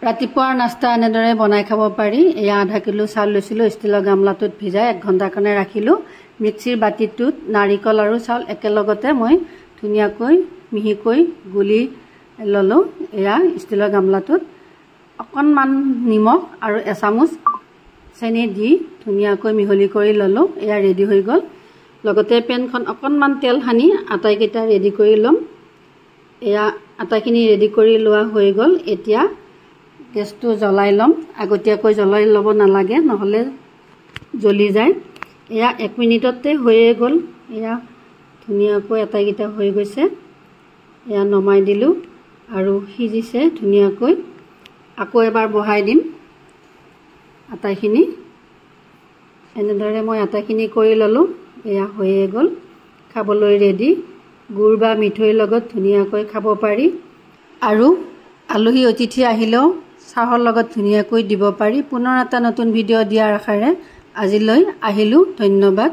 ৰাতিপুৱাৰ নাস্তা এনেদৰে বনাই খাব পাৰি। এয়া আধা কিলো চাউল লৈছিলোঁ, ষ্টিলৰ গামলাটোত ভিজাই 1 ঘণ্টাৰ কাৰণে ৰাখিলোঁ। মিক্সিৰ বাতিটোত নাৰিকল আৰু চাউল একেলগতে মই ধুনীয়াকৈ মিহিকৈ গুলি ল'লোঁ। এয়া ষ্টিলৰ গামলাটোত অকণমান নিমখ আৰু এচামুচ চেনি দি ধুনীয়াকৈ মিহলি কৰি ল'লোঁ। এয়া ৰেডি হৈ গ'ল। লগতে পেনখন অকণমান তেল সানি আটাইকেইটা ৰেডি কৰি ল'ম। এয়া আটাইখিনি ৰেডি কৰি লোৱা হৈ গ'ল। এতিয়া গেছটো জ্বলাই ল'ম। আগতীয়াকৈ জ্বলাই ল'ব নালাগে, নহ'লে জ্বলি যায়। এয়া 1 মিনিটতে হৈয়ে গ'ল। এয়া ধুনীয়াকৈ আটাইকেইটা হৈ গৈছে। এয়া নমাই দিলোঁ আৰু সিজিছে ধুনীয়াকৈ। আকৌ এবাৰ বহাই দিম আটাইখিনি। এনেদৰে মই আটাইখিনি কৰি ল'লোঁ। এয়া হৈয়ে গ'ল, খাবলৈ ৰেডি। গুড় বা মিঠৈৰ লগত ধুনীয়াকৈ খাব পাৰি আৰু আলহী অতিথি আহিলেও চাহৰ লগত ধুনীয়াকৈ দিব পাৰি। পুনৰ এটা নতুন ভিডিঅ' দিয়াৰ আশাৰে আজিলৈ আহিলোঁ। ধন্যবাদ।